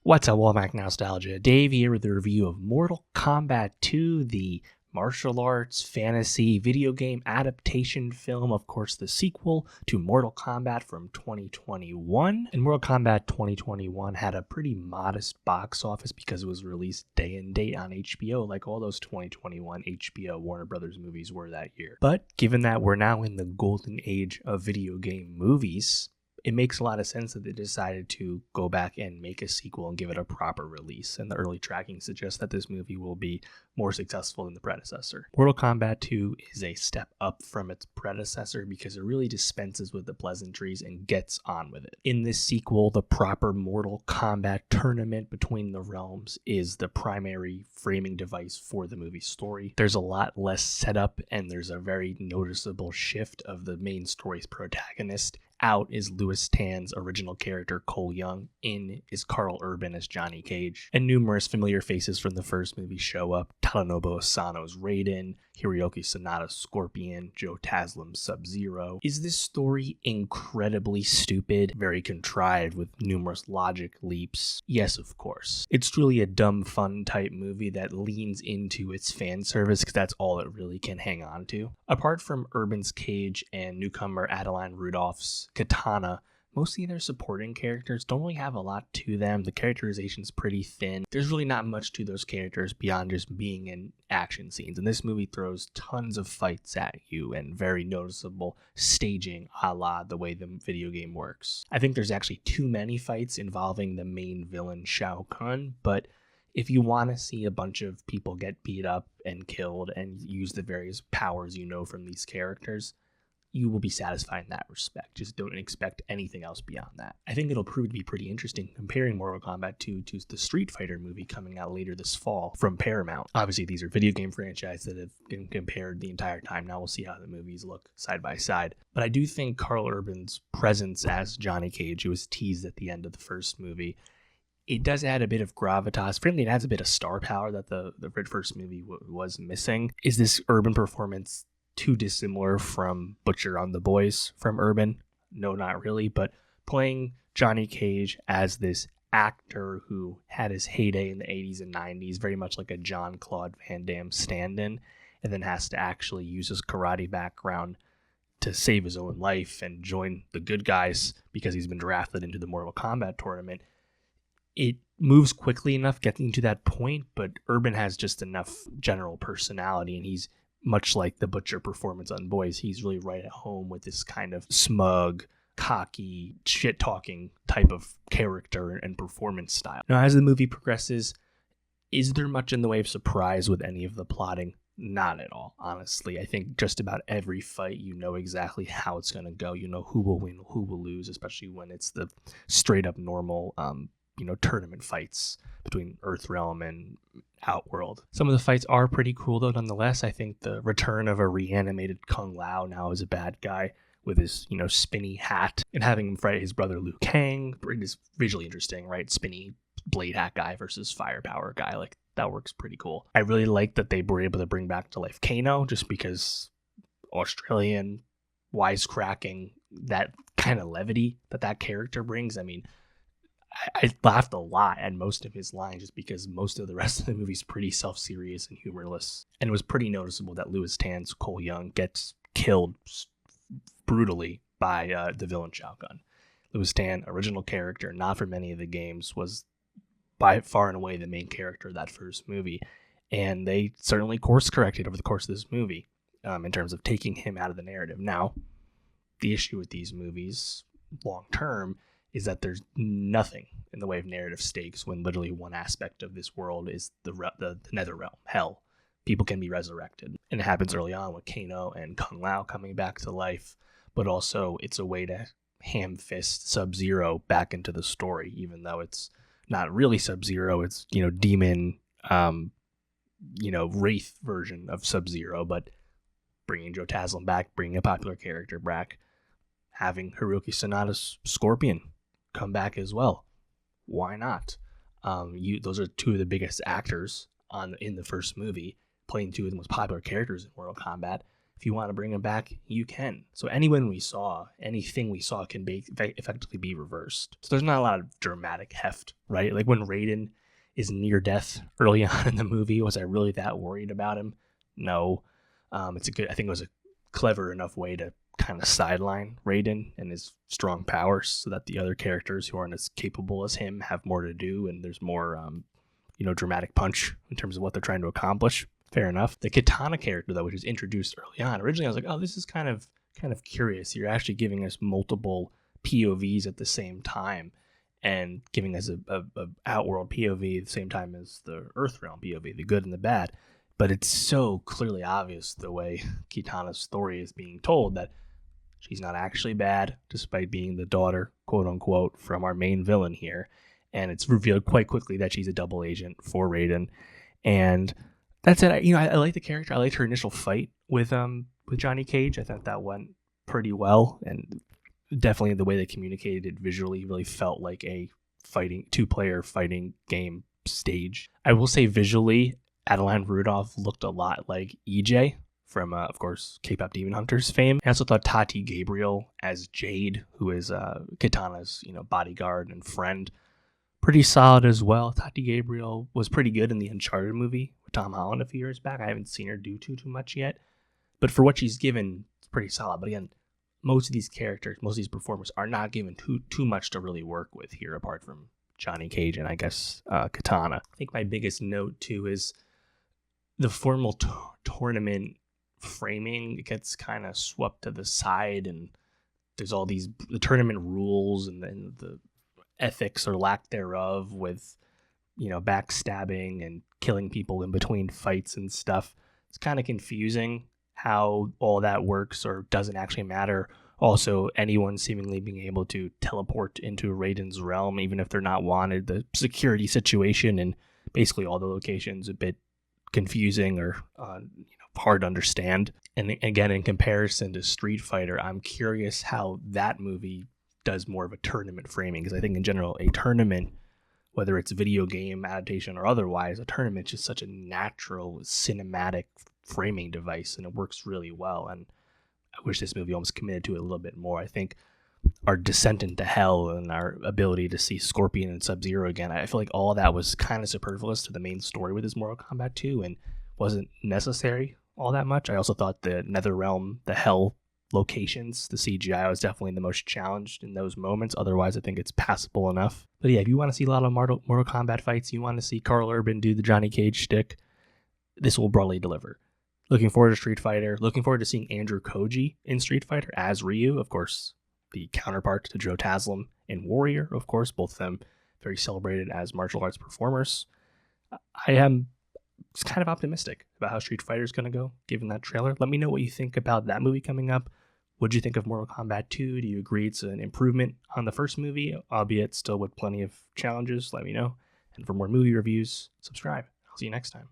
What's up, welcome back to Nowstalgia. Dave here with a review of Mortal Kombat 2, the martial arts fantasy video game adaptation film, of course the sequel to Mortal Kombat from 2021. And Mortal Kombat 2021 had a pretty modest box office because it was released day and date on HBO, like all those 2021 HBO Warner Brothers movies were that year. But given that we're now in the golden age of video game movies, it makes a lot of sense that they decided to go back and make a sequel and give it a proper release. And the early tracking suggests that this movie will be more successful than the predecessor. Mortal Kombat 2 is a step up from its predecessor because it really dispenses with the pleasantries and gets on with it. In this sequel, the proper Mortal Kombat tournament between the realms is the primary framing device for the movie's story. There's a lot less setup, and there's a very noticeable shift of the main story's protagonist. Out is Lewis Tan's original character Cole Young, in is Karl Urban as Johnny Cage, and numerous familiar faces from the first movie show up. Tadanobu Asano's Raiden, Hiroyuki Sanada's Scorpion, Joe Taslim's Sub-Zero. Is this story incredibly stupid, very contrived with numerous logic leaps? Yes, of course. It's truly a dumb fun type movie that leans into its fan service because that's all it really can hang on to. Apart from Urban's Cage and newcomer Adeline Rudolph's Katana, mostly their supporting characters don't really have a lot to them. The characterization's pretty thin. There's really not much to those characters beyond just being in action scenes. And this movie throws tons of fights at you and very noticeable staging a la the way the video game works. I think there's actually too many fights involving the main villain Shao Kahn, but if you want to see a bunch of people get beat up and killed and use the various powers you know from these characters, you will be satisfied in that respect. Just don't expect anything else beyond that. I think it'll prove to be pretty interesting comparing Mortal Kombat 2 to the Street Fighter movie coming out later this fall from Paramount. Obviously, these are video game franchises that have been compared the entire time. Now we'll see how the movies look side by side. But I do think Karl Urban's presence as Johnny Cage, who was teased at the end of the first movie, it does add a bit of gravitas. Frankly, it adds a bit of star power that the first movie was missing. Is this Urban performance too dissimilar from Butcher on the Boys from Urban? No, not really, but playing Johnny Cage as this actor who had his heyday in the 80s and 90s, very much like a Jean-Claude Van Damme stand-in, and then has to actually use his karate background to save his own life and join the good guys because he's been drafted into the Mortal Kombat tournament. It moves quickly enough getting to that point, but Urban has just enough general personality, and he's much like the Butcher performance on Boys. He's really right at home with this kind of smug, cocky, shit-talking type of character and performance style. Now, as the movie progresses, is there much in the way of surprise with any of the plotting? Not at all, honestly. I think just about every fight, you know exactly how it's going to go. You know who will win, who will lose, especially when it's the straight-up normal tournament fights between Earthrealm and Outworld. Some of the fights are pretty cool, though, nonetheless. I think the return of a reanimated Kung Lao now as a bad guy with his, spinny hat, and having him fight his brother Liu Kang is visually interesting, right? Spinny blade hat guy versus firepower guy. Like, that works pretty cool. I really like that they were able to bring back to life Kano, just because Australian wisecracking, that kind of levity that character brings. I mean, I laughed a lot at most of his lines just because most of the rest of the movie is pretty self-serious and humorless. And it was pretty noticeable that Lewis Tan's Cole Young gets killed brutally by the villain Shao Kahn. Lewis Tan, original character, not from any of the games, was by far and away the main character of that first movie. And they certainly course-corrected over the course of this movie in terms of taking him out of the narrative. Now, the issue with these movies long-term is that there's nothing in the way of narrative stakes when literally one aspect of this world is the nether realm, hell. People can be resurrected. And it happens early on with Kano and Kung Lao coming back to life, but also it's a way to ham-fist Sub-Zero back into the story, even though it's not really Sub-Zero. It's, demon, wraith version of Sub-Zero, but bringing Joe Taslim back, bringing a popular character back, having Hiroyuki Sanada's Scorpion come back as well. Why not? Those are two of the biggest actors in the first movie, playing two of the most popular characters in Mortal Kombat. If you want to bring him back, you can. So anything we saw can be effectively be reversed. So there's not a lot of dramatic heft, right? Like when Raiden is near death early on in the movie, was I really that worried about him? No. I think it was a clever enough way to kind of sideline Raiden and his strong powers so that the other characters who aren't as capable as him have more to do, and there's more dramatic punch in terms of what they're trying to accomplish. Fair enough. The Katana character, though, which was introduced early on, originally I was like, oh, this is kind of curious. You're actually giving us multiple POVs at the same time and giving us a outworld POV at the same time as the Earthrealm POV, the good and the bad. But it's so clearly obvious the way Kitana's story is being told that she's not actually bad, despite being the daughter, quote unquote, from our main villain here. And it's revealed quite quickly that she's a double agent for Raiden. And that's it. I like the character. I liked her initial fight with Johnny Cage. I thought that went pretty well, and definitely the way they communicated it visually really felt like a two-player fighting game stage. I will say visually, Adeline Rudolph looked a lot like EJ from, of course, K-pop Demon Hunters fame. I also thought Tati Gabriel as Jade, who is Katana's bodyguard and friend, pretty solid as well. Tati Gabriel was pretty good in the Uncharted movie with Tom Holland a few years back. I haven't seen her do too much yet, but for what she's given, it's pretty solid. But again, most of these performers are not given too much to really work with here, apart from Johnny Cage and I guess Katana. I think my biggest note too is the formal tournament framing gets kind of swept to the side, and there's all the tournament rules and then the ethics or lack thereof with backstabbing and killing people in between fights and stuff. It's kind of confusing how all that works or doesn't actually matter. Also, anyone seemingly being able to teleport into Raiden's realm, even if they're not wanted, the security situation and basically all the locations a bit confusing or hard to understand. And again, in comparison to Street Fighter, I'm curious how that movie does more of a tournament framing, because I think in general a tournament, whether it's video game adaptation or otherwise, a tournament is just such a natural cinematic framing device, and it works really well. And I wish this movie almost committed to it a little bit more. I think our descent into hell and our ability to see Scorpion and Sub-Zero again, I feel like all that was kind of superfluous to the main story with this Mortal Kombat 2 and wasn't necessary all that much. I also thought the Netherrealm, the hell locations, the CGI was definitely the most challenged in those moments. Otherwise, I think it's passable enough. But yeah, if you want to see a lot of Mortal Kombat fights, you want to see Carl Urban do the Johnny Cage shtick, this will broadly deliver. Looking forward to Street Fighter. Looking forward to seeing Andrew Koji in Street Fighter as Ryu, of course, the counterpart to Joe Taslim in Warrior, of course, both of them very celebrated as martial arts performers. I am kind of optimistic about how Street Fighter is going to go, given that trailer. Let me know what you think about that movie coming up. What do you think of Mortal Kombat 2? Do you agree it's an improvement on the first movie, albeit still with plenty of challenges? Let me know. And for more movie reviews, subscribe. I'll see you next time.